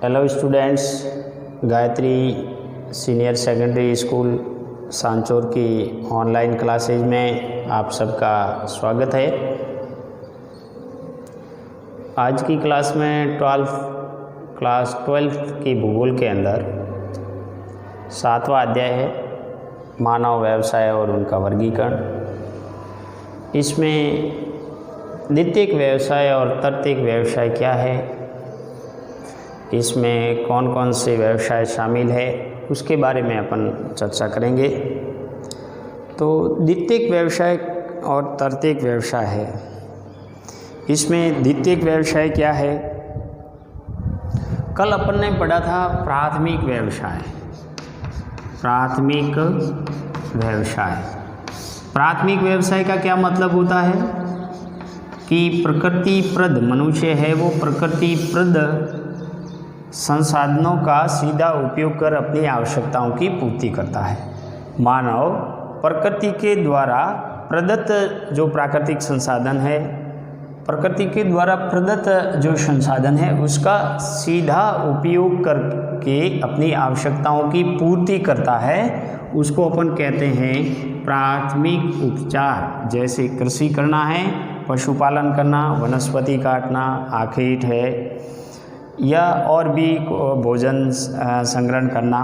Hello students, Gayatri senior secondary school Sanchore की online classes में आप सबका स्वागत है। आज की क्लास में क्लास 12 की भूगोल के अंदर 7वां अध्याय है मानव व्यवसाय और उनका वर्गीकरण। इसमें द्वितीयक व्यवसाय और तृतीयक व्यवसाय क्या है, इसमें कौन कौन से व्यवसाय शामिल है, उसके बारे में अपन चर्चा करेंगे। तो द्वितीयक व्यवसाय और तृतीयक व्यवसाय है। इसमें द्वितीयक व्यवसाय क्या है, कल अपन ने पढ़ा था प्राथमिक व्यवसाय। प्राथमिक व्यवसाय, प्राथमिक व्यवसाय का क्या मतलब होता है कि प्रकृतिप्रद मनुष्य है वो प्रकृतिप्रद संसाधनों का सीधा उपयोग कर अपनी आवश्यकताओं की पूर्ति करता है। मानव प्रकृति के द्वारा प्रदत्त जो प्राकृतिक संसाधन है, प्रकृति के द्वारा प्रदत्त जो संसाधन है उसका सीधा उपयोग करके अपनी आवश्यकताओं की पूर्ति करता है। उसको अपन कहते हैं प्राथमिक उपचार। जैसे कृषि करना है, पशुपालन करना, वनस्पति काटना, आखेट है, या और भी भोजन संग्रहण करना,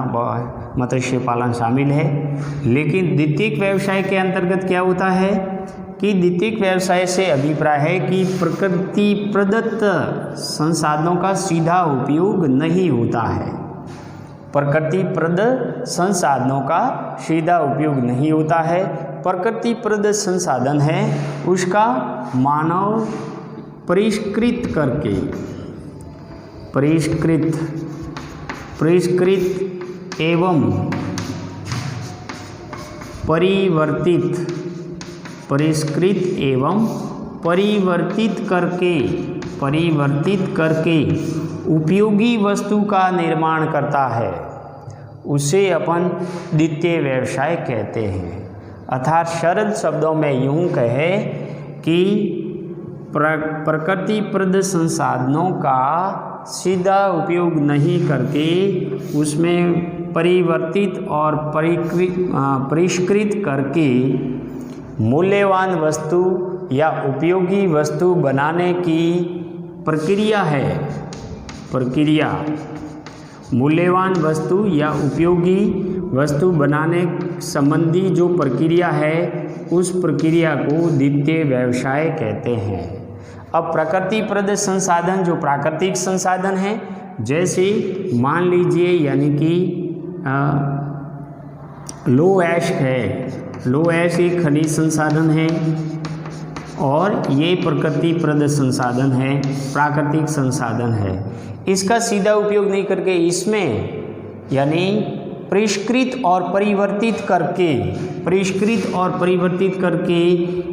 मत्स्य पालन शामिल है। लेकिन द्वितीयक व्यवसाय के अंतर्गत क्या होता है कि द्वितीयक व्यवसाय से अभिप्राय है कि प्रकृति प्रदत्त संसाधनों का सीधा उपयोग नहीं होता है। प्रकृति प्रदत्त संसाधनों का सीधा उपयोग नहीं होता है। प्रकृति प्रदत्त संसाधन है उसका मानव परिष्कृत करके परिष्कृत एवं परिवर्तित करके उपयोगी वस्तु का निर्माण करता है, उसे अपन द्वितीय व्यवसाय कहते हैं। अर्थात सरल शब्दों में यूं कहे कि प्रकृतिप्रद संसाधनों का सीधा उपयोग नहीं करके उसमें परिवर्तित और परिष्कृत करके मूल्यवान वस्तु या उपयोगी वस्तु बनाने की प्रक्रिया मूल्यवान वस्तु या उपयोगी वस्तु बनाने संबंधी जो प्रक्रिया है उस प्रक्रिया को द्वितीय व्यवसाय कहते हैं। अब प्रकृतिप्रद संसाधन जो प्राकृतिक संसाधन है, जैसे मान लीजिए यानी कि लो ऐश है, लो ऐश एक खनिज संसाधन है और ये प्रकृतिप्रद संसाधन है, प्राकृतिक संसाधन है। इसका सीधा उपयोग नहीं करके इसमें यानी परिष्कृत और परिवर्तित करके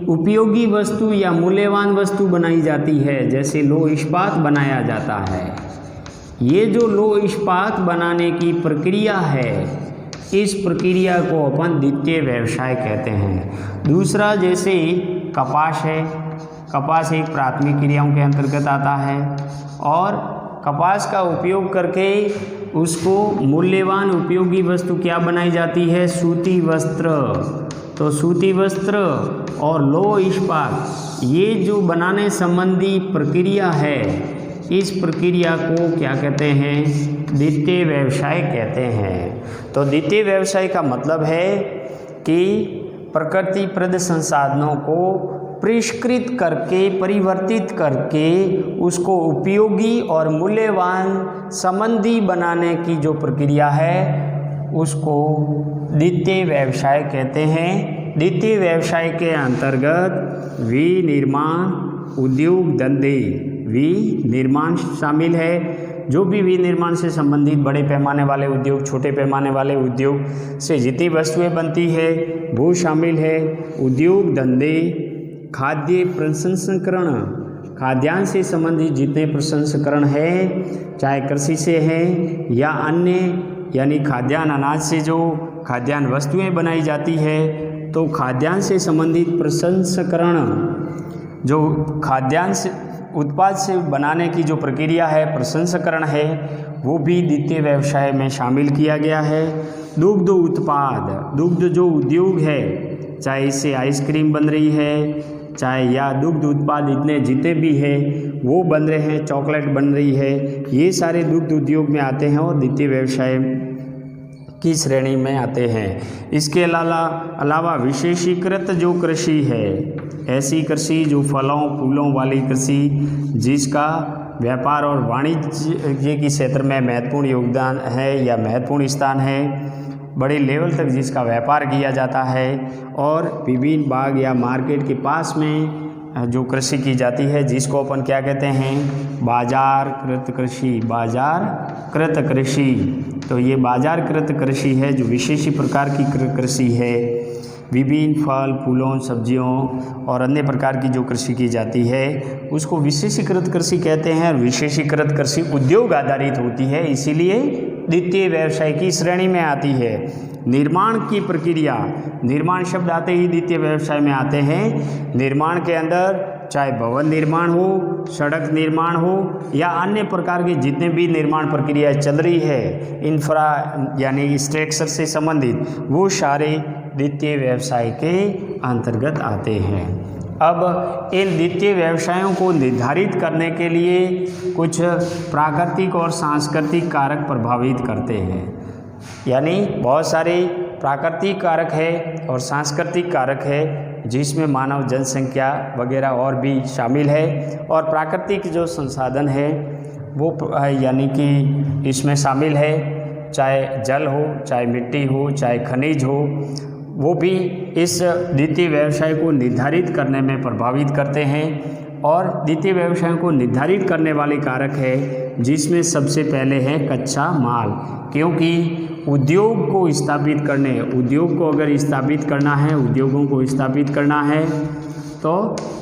उपयोगी वस्तु या मूल्यवान वस्तु बनाई जाती है। जैसे लो इस्पात बनाया जाता है। ये जो लो इस्पात बनाने की प्रक्रिया है, इस प्रक्रिया को अपन द्वितीय व्यवसाय कहते हैं। दूसरा जैसे कपास है, कपास एक प्राथमिक क्रियाओं के अंतर्गत आता है और कपास का उपयोग करके उसको मूल्यवान उपयोगी वस्तु क्या बनाई जाती है, सूती वस्त्र। तो सूती वस्त्र और लो इस्पात ये जो बनाने संबंधी प्रक्रिया है, इस प्रक्रिया को क्या कहते हैं, द्वितीय व्यवसाय कहते हैं। तो द्वितीय व्यवसाय का मतलब है कि प्रकृतिप्रद संसाधनों को परिष्कृत करके परिवर्तित करके उसको उपयोगी और मूल्यवान संबंधी बनाने की जो प्रक्रिया है उसको द्वितीय व्यवसाय कहते हैं। द्वितीय व्यवसाय के अंतर्गत विनिर्माण उद्योग धंधे, विनिर्माण शामिल है। जो भी विनिर्माण से संबंधित बड़े पैमाने वाले उद्योग, छोटे पैमाने वाले उद्योग से जितनी वस्तुएं बनती है वो शामिल है। उद्योग धंधे, खाद्य प्रसंस्करण, खाद्यान्न से संबंधित जितने प्रसंस्करण है, चाहे कृषि से है या अन्य यानी खाद्यान्न अनाज से जो खाद्यान्न वस्तुएं बनाई जाती है, तो खाद्यान्न से संबंधित प्रसंस्करण जो खाद्यान्न से उत्पाद से बनाने की जो प्रक्रिया है, प्रसंस्करण है, वो भी द्वितीय व्यवसाय में शामिल किया गया है। दुग्ध उत्पाद, दुग्ध जो उद्योग है, चाहे इससे आइसक्रीम बन रही है, चाहे या दुग्ध उत्पाद इतने जितने भी है वो बन रहे हैं, चॉकलेट बन रही है, ये सारे दुग्ध उद्योग में आते हैं और द्वितीय व्यवसाय की श्रेणी में आते हैं। इसके अलावा विशेषीकृत जो कृषि है, ऐसी कृषि जो फलों फूलों वाली कृषि जिसका व्यापार और वाणिज्य के क्षेत्र में महत्वपूर्ण योगदान है या महत्वपूर्ण स्थान है, बड़े लेवल तक जिसका व्यापार किया जाता है, और विभिन्न बाग या मार्केट के पास में जो कृषि की जाती है जिसको अपन क्या कहते हैं, बाजारकृत कृषि। बाजारकृत कृषि, तो ये बाजारकृत कृषि है जो विशेष प्रकार की कृषि है। विभिन्न फल फूलों सब्जियों और अन्य प्रकार की जो कृषि की जाती है उसको विशेषीकृत कृषि कहते हैं। और विशेषीकृत कृषि उद्योग आधारित होती है, इसीलिए द्वितीय व्यवसाय की श्रेणी में आती है। निर्माण की प्रक्रिया, निर्माण शब्द आते ही द्वितीय व्यवसाय में आते हैं। निर्माण के अंदर चाहे भवन निर्माण हो, सड़क निर्माण हो या अन्य प्रकार के जितने भी निर्माण प्रक्रिया चल रही है, इंफ्रा यानी स्ट्रक्चर से संबंधित, वो सारे द्वितीय व्यवसाय के अंतर्गत आते हैं। अब इन द्वितीय व्यवसायों को निर्धारित करने के लिए कुछ प्राकृतिक और सांस्कृतिक कारक प्रभावित करते हैं, यानी बहुत सारे प्राकृतिक कारक है और सांस्कृतिक कारक है जिसमें मानव जनसंख्या वगैरह और भी शामिल है। और प्राकृतिक जो संसाधन है वो यानी कि इसमें शामिल है, चाहे जल हो, चाहे मिट्टी हो, चाहे खनिज हो, वो भी इस द्वितीय व्यवसाय को निर्धारित करने में प्रभावित करते हैं। और द्वितीय व्यवसाय को निर्धारित करने वाले कारक है जिसमें सबसे पहले है कच्चा माल, क्योंकि उद्योग को स्थापित करने, उद्योग को अगर स्थापित करना है, उद्योगों को स्थापित करना है तो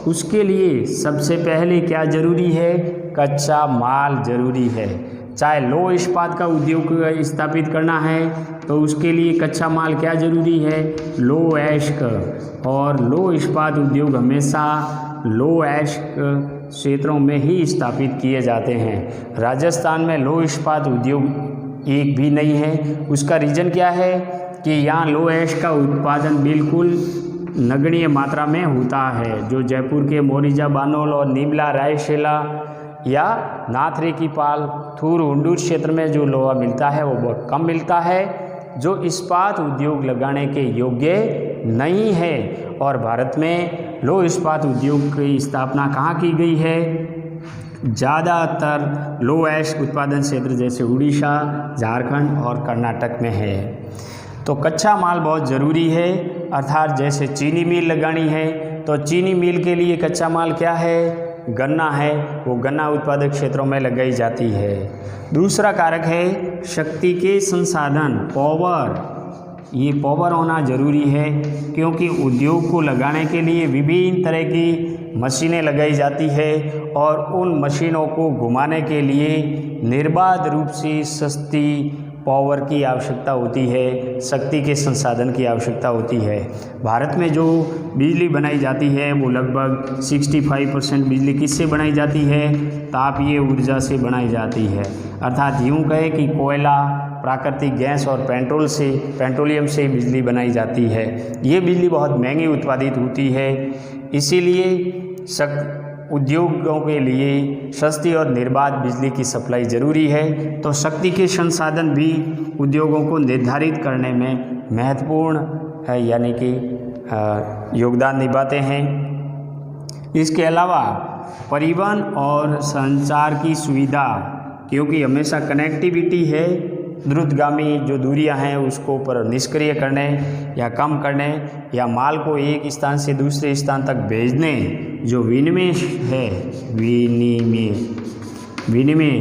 उसके लिए सबसे पहले क्या जरूरी है, कच्चा माल जरूरी है। चाहे लौह इस्पात का उद्योग स्थापित करना है तो उसके लिए कच्चा माल क्या जरूरी है, लौह अयस्क। और लौह इस्पात उद्योग हमेशा लौह अयस्क क्षेत्रों में ही स्थापित किए जाते हैं। राजस्थान में लौह इस्पात उद्योग एक भी नहीं है। उसका रीज़न क्या है कि यहाँ लौह अयस्क का उत्पादन बिल्कुल नगण्य मात्रा में होता है। जो जयपुर के मोरिजा बानोल और नीमला रायसेला या नाथरे की पाल थूर हुंडूर क्षेत्र में जो लोहा मिलता है वो बहुत कम मिलता है, जो इस्पात उद्योग लगाने के योग्य नहीं है। और भारत में लौह इस्पात उद्योग की स्थापना कहाँ की गई है, ज़्यादातर लौह अयस्क उत्पादन क्षेत्र जैसे उड़ीसा, झारखंड और कर्नाटक में है। तो कच्चा माल बहुत ज़रूरी है, अर्थात जैसे चीनी मिल लगानी है तो चीनी मिल के लिए कच्चा माल क्या है, गन्ना है, वो गन्ना उत्पादक क्षेत्रों में लगाई जाती है। दूसरा कारक है शक्ति के संसाधन, पावर। ये पावर होना ज़रूरी है क्योंकि उद्योग को लगाने के लिए विभिन्न तरह की मशीनें लगाई जाती है और उन मशीनों को घुमाने के लिए निर्बाध रूप से सस्ती पावर की आवश्यकता होती है, शक्ति के संसाधन की आवश्यकता होती है। भारत में जो बिजली बनाई जाती है वो लगभग 65% बिजली किससे बनाई जाती है, तापीय ऊर्जा से बनाई जाती है। अर्थात यूँ कहे कि कोयला, प्राकृतिक गैस और पेट्रोलियम से बिजली बनाई जाती है। ये बिजली बहुत महंगी उत्पादित होती है, इसीलिए उद्योगों के लिए सस्ती और निर्बाध बिजली की सप्लाई ज़रूरी है। तो शक्ति के संसाधन भी उद्योगों को निर्धारित करने में महत्वपूर्ण है, यानी कि योगदान निभाते हैं। इसके अलावा परिवहन और संचार की सुविधा, क्योंकि हमेशा कनेक्टिविटी है, द्रुतगामी जो दूरियां हैं उसको पर निष्क्रिय करने या कम करने या माल को एक स्थान से दूसरे स्थान तक भेजने, जो विनिमय है, विनिमय,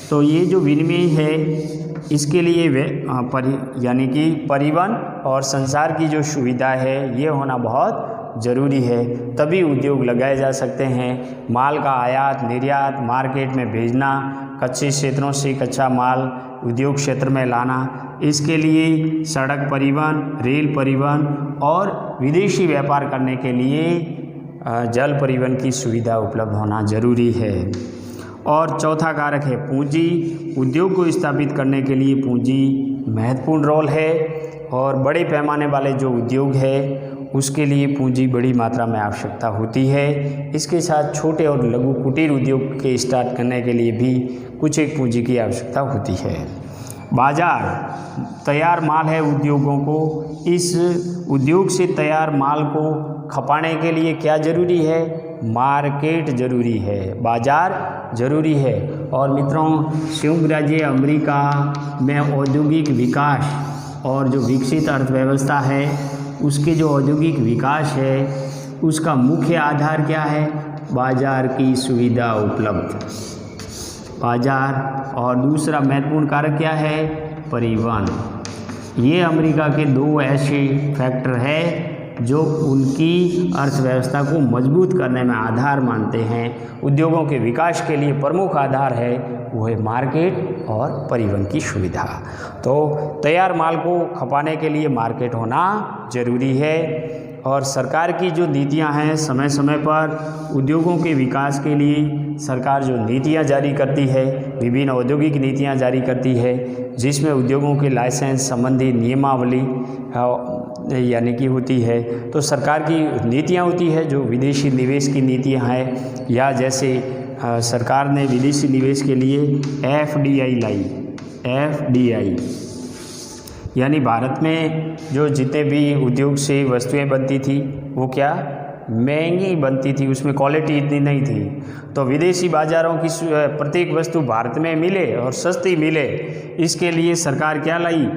तो ये जो विनिमय है इसके लिए यानी कि परिवहन और संचार की जो सुविधा है ये होना बहुत ज़रूरी है, तभी उद्योग लगाए जा सकते हैं। माल का आयात निर्यात, मार्केट में भेजना, कच्चे क्षेत्रों से कच्चा माल उद्योग क्षेत्र में लाना, इसके लिए सड़क परिवहन, रेल परिवहन और विदेशी व्यापार करने के लिए जल परिवहन की सुविधा उपलब्ध होना जरूरी है। और चौथा कारक है पूंजी। उद्योग को स्थापित करने के लिए पूंजी महत्वपूर्ण रोल है और बड़े पैमाने वाले जो उद्योग है उसके लिए पूंजी बड़ी मात्रा में आवश्यकता होती है। इसके साथ छोटे और लघु कुटीर उद्योग के स्टार्ट करने के लिए भी कुछ एक पूंजी की आवश्यकता होती है। बाजार तैयार माल है उद्योगों को। इस उद्योग से तैयार माल को खपाने के लिए क्या जरूरी है? मार्केट जरूरी है, बाजार जरूरी है। और मित्रों, संयुक्त राज्य अमेरिका में औद्योगिक विकास और जो विकसित अर्थव्यवस्था है उसके जो औद्योगिक विकास है उसका मुख्य आधार क्या है? बाजार की सुविधा उपलब्ध, बाजार। और दूसरा महत्वपूर्ण कारक क्या है? परिवहन। ये अमेरिका के दो ऐसे फैक्टर है जो उनकी अर्थव्यवस्था को मजबूत करने में आधार मानते हैं। उद्योगों के विकास के लिए प्रमुख आधार है वो है मार्केट और परिवहन की सुविधा। तो तैयार माल को खपाने के लिए मार्केट होना जरूरी है। और सरकार की जो नीतियां हैं समय समय पर उद्योगों के विकास के लिए सरकार जो नीतियां जारी करती है, विभिन्न औद्योगिक नीतियां जारी करती है जिसमें उद्योगों के लाइसेंस संबंधी नियमावली यानी कि होती है। तो सरकार की नीतियां होती है जो विदेशी निवेश की नीतियां हैं, या जैसे सरकार ने विदेशी निवेश के लिए FDI लाई। FDI यानी भारत में जो जितने भी उद्योग से वस्तुएं बनती थी वो क्या महंगी बनती थी, उसमें क्वालिटी इतनी नहीं थी। तो विदेशी बाज़ारों की प्रत्येक वस्तु भारत में मिले और सस्ती मिले, इसके लिए सरकार क्या लाई?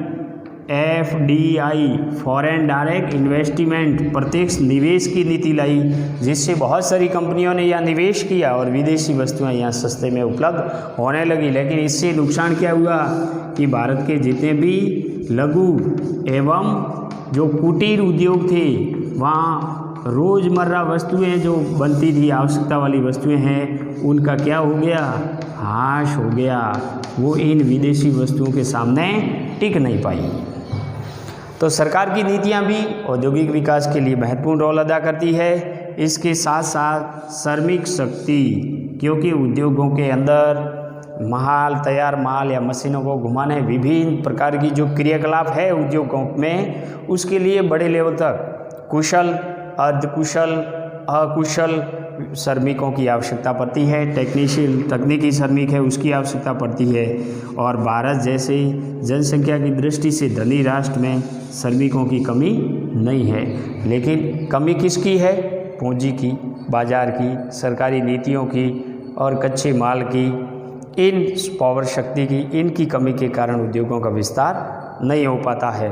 FDI फॉरेन डायरेक्ट इन्वेस्टमेंट, प्रत्यक्ष निवेश की नीति लाई, जिससे बहुत सारी कंपनियों ने यहाँ निवेश किया और विदेशी वस्तुएं यहाँ सस्ते में उपलब्ध होने लगी। लेकिन इससे नुकसान क्या हुआ कि भारत के जितने भी लघु एवं जो कुटीर उद्योग थे वहाँ रोज़मर्रा वस्तुएं जो बनती थी, आवश्यकता वाली वस्तुएं हैं, उनका क्या हो गया? हाश हो गया। वो इन विदेशी वस्तुओं के सामने टिक नहीं पाई। तो सरकार की नीतियां भी औद्योगिक विकास के लिए महत्वपूर्ण रोल अदा करती है। इसके साथ साथ श्रमिक शक्ति, क्योंकि उद्योगों के अंदर माल, तैयार माल या मशीनों को घुमाने विभिन्न प्रकार की जो क्रियाकलाप है उद्योगों में, उसके लिए बड़े लेवल तक कुशल, अर्धकुशल, अकुशल श्रमिकों की आवश्यकता पड़ती है। टेक्नीशियन, तकनीकी श्रमिक है, उसकी आवश्यकता पड़ती है। और भारत जैसे जनसंख्या की दृष्टि से धनी राष्ट्र में श्रमिकों की कमी नहीं है, लेकिन कमी किसकी है? पूंजी की, बाजार की, सरकारी नीतियों की और कच्चे माल की, इन पावर शक्ति की, इनकी कमी के कारण उद्योगों का विस्तार नहीं हो पाता है।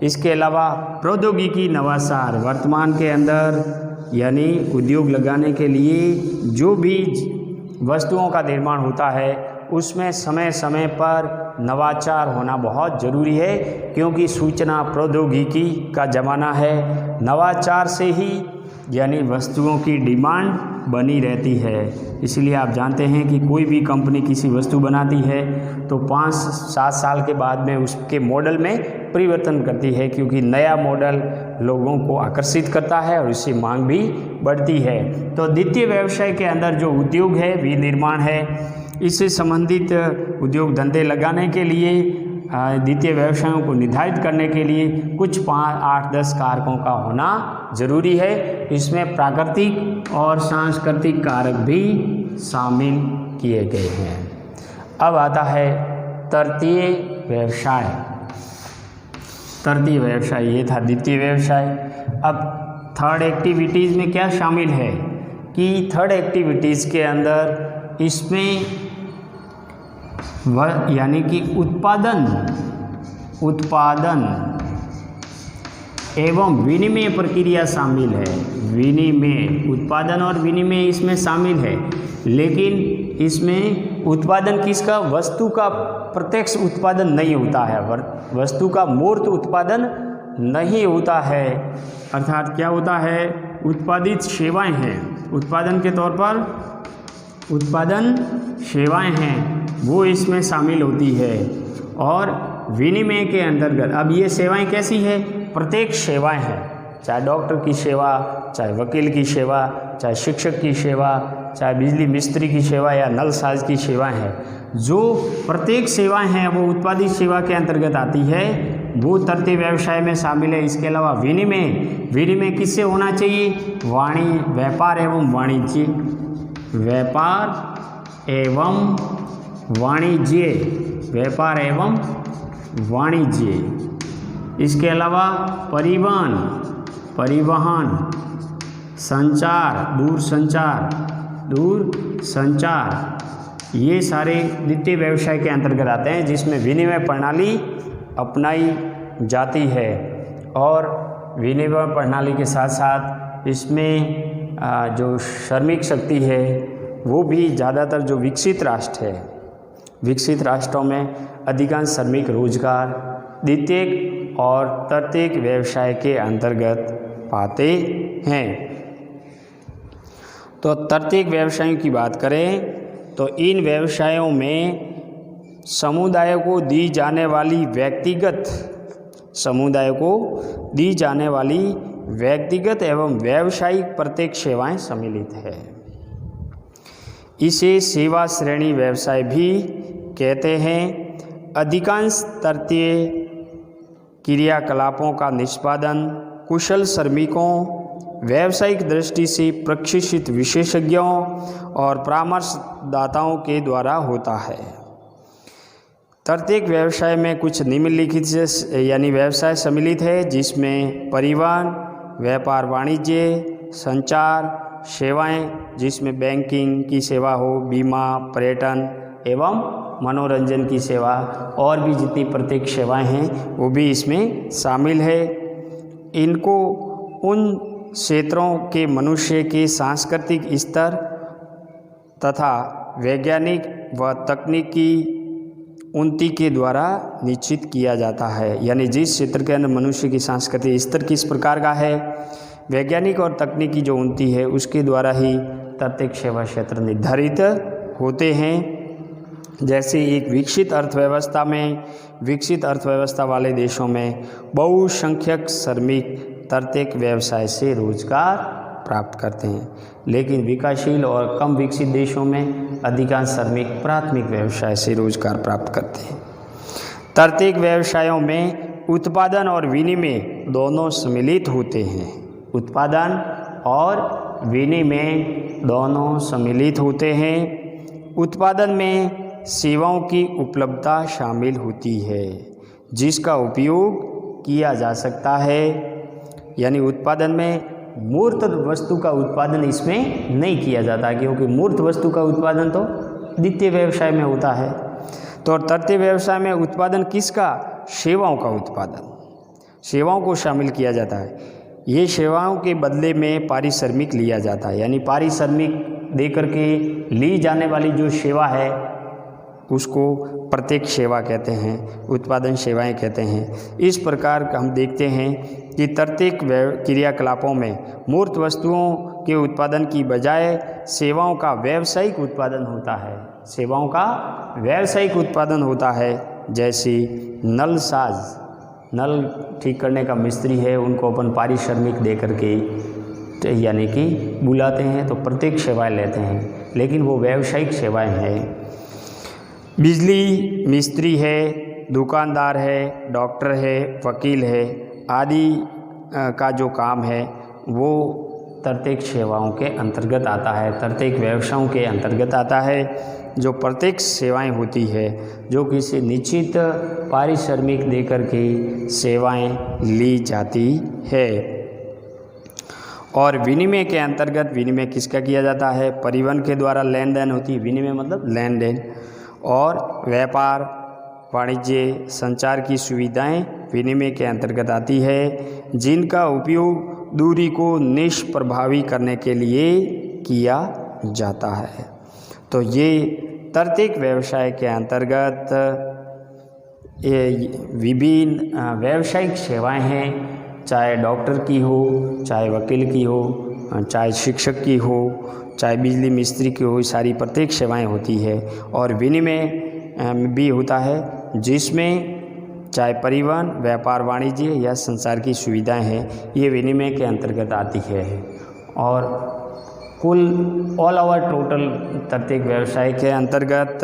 इसके अलावा प्रौद्योगिकी नवाचार, वर्तमान के अंदर यानी उद्योग लगाने के लिए जो भी वस्तुओं का निर्माण होता है उसमें समय समय पर नवाचार होना बहुत ज़रूरी है, क्योंकि सूचना प्रौद्योगिकी का ज़माना है। नवाचार से ही यानी वस्तुओं की डिमांड बनी रहती है। इसलिए आप जानते हैं कि कोई भी कंपनी किसी वस्तु बनाती है तो 5-7 साल के बाद में उसके मॉडल में परिवर्तन करती है, क्योंकि नया मॉडल लोगों को आकर्षित करता है और इससे मांग भी बढ़ती है। तो द्वितीय व्यवसाय के अंदर जो उद्योग है, विनिर्माण है, इससे संबंधित उद्योग धंधे लगाने के लिए, द्वितीय व्यवसायों को निर्धारित करने के लिए कुछ 5-8-10 कारकों का होना जरूरी है। इसमें प्राकृतिक और सांस्कृतिक कारक भी शामिल किए गए हैं। अब आता है तृतीय व्यवसाय। तृतीय व्यवसाय ये था द्वितीय व्यवसाय। अब थर्ड एक्टिविटीज़ में क्या शामिल है कि थर्ड एक्टिविटीज़ के अंदर इसमें यानी कि उत्पादन एवं विनिमय प्रक्रिया शामिल है। विनिमय, उत्पादन और विनिमय इसमें शामिल है, लेकिन इसमें उत्पादन किसका? वस्तु का प्रत्यक्ष उत्पादन नहीं होता है, वस्तु का मूर्त उत्पादन नहीं होता है। अर्थात क्या होता है? उत्पादित सेवाएं हैं, उत्पादन के तौर पर उत्पादन सेवाएं हैं वो इसमें शामिल होती है। और विनिमय के अंतर्गत अब ये सेवाएं कैसी है? प्रत्येक सेवाएं हैं, चाहे डॉक्टर की सेवा, चाहे वकील की सेवा, चाहे शिक्षक की सेवा, चाहे बिजली मिस्त्री की सेवा या नल साज की सेवाएं हैं, जो प्रत्येक सेवाएं हैं वो उत्पादित सेवा के अंतर्गत आती है, वो तरते व्यवसाय में शामिल है। इसके अलावा विनिमय किससे होना चाहिए? व्यापार एवं वाणिज्य, व्यापार एवं वाणिज्य। इसके अलावा परिवहन, संचार, दूर संचार, ये सारे द्वितीय व्यवसाय के अंतर्गत आते हैं, जिसमें विनिमय प्रणाली अपनाई जाती है। और विनिमय प्रणाली के साथ साथ इसमें जो श्रमिक शक्ति है वो भी ज़्यादातर जो विकसित राष्ट्र है, विकसित राष्ट्रों में अधिकांश श्रमिक रोजगार द्वितीयक और तृतीयक व्यवसाय के अंतर्गत पाते हैं। तो तृतीयक व्यवसायों की बात करें तो इन व्यवसायों में समुदाय को दी जाने वाली व्यक्तिगत एवं व्यावसायिक प्रत्येक सेवाएं सम्मिलित है। इसे सेवा श्रेणी व्यवसाय भी कहते हैं। अधिकांश तृतीय क्रियाकलापों का निष्पादन कुशल श्रमिकों, व्यावसायिक दृष्टि से प्रशिक्षित विशेषज्ञों और परामर्शदाताओं के द्वारा होता है। तृतीयक व्यवसाय में कुछ निम्नलिखित यानी व्यवसाय सम्मिलित है, जिसमें परिवहन, व्यापार वाणिज्य, संचार, सेवाएं जिसमें बैंकिंग की सेवा हो, बीमा, पर्यटन एवं मनोरंजन की सेवा, और भी जितनी प्रत्येक सेवाएं हैं वो भी इसमें शामिल है। इनको उन क्षेत्रों के मनुष्य के सांस्कृतिक स्तर तथा वैज्ञानिक व तकनीकी उन्नति के द्वारा निश्चित किया जाता है। यानी जिस क्षेत्र के अंदर मनुष्य की सांस्कृतिक स्तर किस प्रकार का है, वैज्ञानिक और तकनीकी जो उन्नति है उसके द्वारा ही तृतीयक सेवा क्षेत्र निर्धारित होते हैं। जैसे एक विकसित अर्थव्यवस्था वाले देशों में बहुसंख्यक श्रमिक तृतीयक व्यवसाय से रोजगार प्राप्त करते हैं, लेकिन विकासशील और कम विकसित देशों में अधिकांश श्रमिक प्राथमिक व्यवसाय से रोजगार प्राप्त करते हैं। तृतीयक व्यवसायों में उत्पादन और विनिमय दोनों सम्मिलित होते हैं। उत्पादन और विनिमय दोनों सम्मिलित होते हैं। उत्पादन में सेवाओं की उपलब्धता शामिल होती है, जिसका उपयोग किया जा सकता है। यानी उत्पादन में मूर्त वस्तु का उत्पादन इसमें नहीं किया जाता, क्योंकि मूर्त वस्तु का उत्पादन तो द्वितीय व्यवसाय में होता है। तो तृतीय व्यवसाय में उत्पादन किसका? सेवाओं का उत्पादन, सेवाओं को शामिल किया जाता है। ये सेवाओं के बदले में पारिश्रमिक लिया जाता है। यानी पारिश्रमिक देकर के ली जाने वाली जो सेवा है उसको प्रत्येक सेवा कहते हैं, उत्पादन सेवाएं कहते हैं। इस प्रकार हम देखते हैं कि तृतीयक क्रियाकलापों में मूर्त वस्तुओं के उत्पादन की बजाय सेवाओं का व्यावसायिक उत्पादन होता है। सेवाओं का व्यावसायिक उत्पादन होता है, जैसे नल साज, नल ठीक करने का मिस्त्री है, उनको अपन पारिश्रमिक दे करके यानी कि बुलाते हैं, तो प्रत्येक सेवाएं लेते हैं, लेकिन वो व्यावसायिक सेवाएं हैं। बिजली मिस्त्री है, दुकानदार है, डॉक्टर है, वकील है आदि का जो काम है वो तृतीयक सेवाओं के अंतर्गत आता है, तृतीयक व्यवसायों के अंतर्गत आता है। जो प्रत्येक सेवाएं होती है जो किसी निश्चित पारिश्रमिक देकर के सेवाएं ली जाती है। और विनिमय के अंतर्गत विनिमय किसका किया जाता है? परिवहन के द्वारा लेन देन होती है, विनिमय मतलब लेन देन। और व्यापार वाणिज्य संचार की सुविधाएं विनिमय के अंतर्गत आती है, जिनका उपयोग दूरी को निष्प्रभावी करने के लिए किया जाता है। तो ये तृतीयक व्यवसाय के अंतर्गत ये विभिन्न व्यावसायिक सेवाएं हैं, चाहे डॉक्टर की हो, चाहे वकील की हो, चाहे शिक्षक की हो, चाहे बिजली मिस्त्री की हो, सारी प्रत्येक सेवाएं होती है। और विनिमय भी होता है, जिसमें चाहे परिवहन, व्यापार वाणिज्य या संचार की सुविधाएं हैं, ये विनिमय के अंतर्गत आती है। और कुल ऑल ओवर टोटल प्रत्येक व्यवसाय के अंतर्गत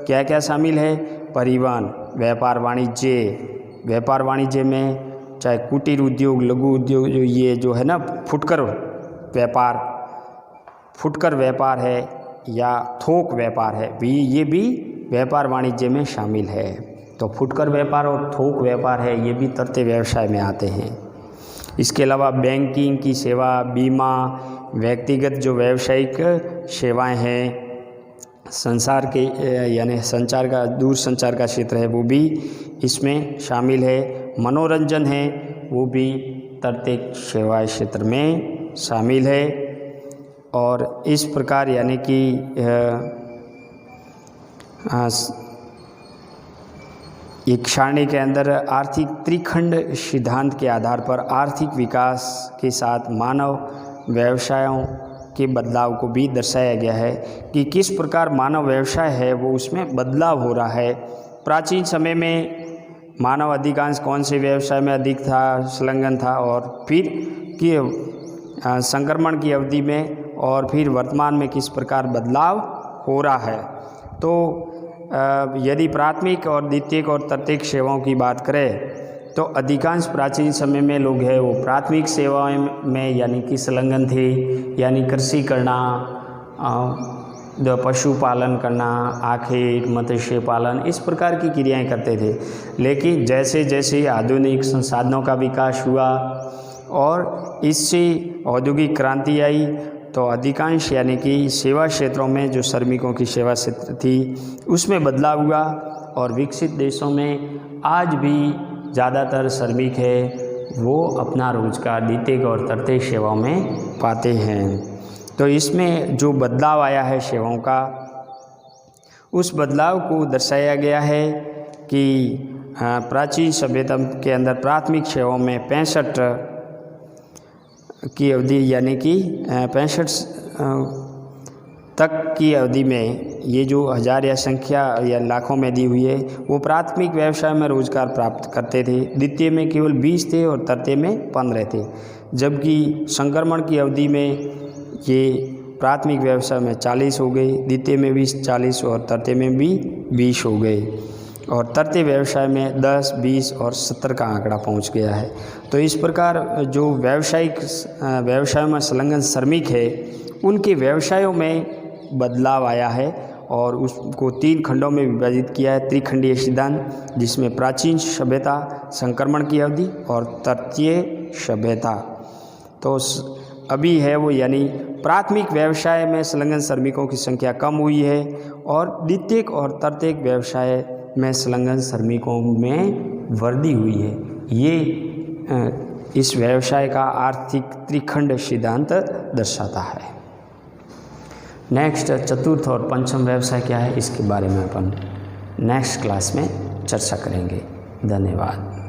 क्या क्या शामिल है? परिवहन, व्यापार वाणिज्य में चाहे कुटीर उद्योग, लघु उद्योग, जो ये जो है ना फुटकर व्यापार है या थोक व्यापार है, ये भी व्यापार वाणिज्य में शामिल है। तो फुटकर व्यापार और थोक व्यापार है, ये भी तृतीय व्यवसाय में आते हैं। इसके अलावा बैंकिंग की सेवा, बीमा, व्यक्तिगत जो व्यावसायिक सेवाएं हैं, संसार के यानी संचार का, दूर संचार का क्षेत्र है, वो भी इसमें शामिल है। मनोरंजन है, वो भी तृतीय सेवा क्षेत्र में शामिल है। और इस प्रकार यानी कि एक सारणी के अंदर आर्थिक त्रिखंड सिद्धांत के आधार पर आर्थिक विकास के साथ मानव व्यवसायों के बदलाव को भी दर्शाया गया है कि किस प्रकार मानव व्यवसाय है वो उसमें बदलाव हो रहा है। प्राचीन समय में मानव अधिकांश कौन से व्यवसाय में अधिक था, संलग्न था, और फिर कि संक्रमण की अवधि में और फिर वर्तमान में किस प्रकार बदलाव हो रहा है। तो यदि प्राथमिक और द्वितीयक और तृतीयक सेवाओं की बात करें तो अधिकांश प्राचीन समय में लोग हैं वो प्राथमिक सेवाओं में यानी कि संलग्न थे, यानी कृषि करना, पशुपालन करना, आखेट, मत्स्य पालन, इस प्रकार की क्रियाएं करते थे। लेकिन जैसे जैसे आधुनिक संसाधनों का विकास हुआ और इससे औद्योगिक क्रांति आई तो अधिकांश यानी कि सेवा क्षेत्रों में जो श्रमिकों की सेवा क्षेत्र थी उसमें बदलाव हुआ। और विकसित देशों में आज भी ज़्यादातर श्रमिक है वो अपना रोजगार द्वितीयक और तृतीयक सेवाओं में पाते हैं। तो इसमें जो बदलाव आया है सेवाओं का, उस बदलाव को दर्शाया गया है कि प्राचीन सभ्यता के अंदर प्राथमिक सेवाओं में 65 की अवधि यानी कि 65 तक की अवधि में ये जो हज़ार या संख्या या लाखों में दी हुई है वो प्राथमिक व्यवसाय में रोजगार प्राप्त करते थे। द्वितीय में केवल 20 थे और तृतीय में 15 थे, जबकि संक्रमण की अवधि में ये प्राथमिक व्यवसाय में 40 हो गए, द्वितीय में भी 40 और तृतीय में भी 20 हो गए, और तृतीय व्यवसाय में 10, 20 और 70 का आंकड़ा पहुंच गया है। तो इस प्रकार जो व्यावसायिक व्यवसाय में संलग्न श्रमिक है उनके व्यवसायों में बदलाव आया है और उसको 3 खंडों में विभाजित किया है, त्रिखंडीय सिद्धांत, जिसमें प्राचीन सभ्यता, संक्रमण की अवधि और तृतीय सभ्यता। तो अभी है वो यानी प्राथमिक व्यवसाय में संलग्न श्रमिकों की संख्या कम हुई है और द्वितीयक और तृतीयक व्यवसाय में संलग्न श्रमिकों में वृद्धि हुई है। ये इस व्यवसाय का आर्थिक त्रिखंड सिद्धांत दर्शाता है। नेक्स्ट चतुर्थ और पंचम व्यवसाय क्या है, इसके बारे में अपन नेक्स्ट क्लास में चर्चा करेंगे। धन्यवाद।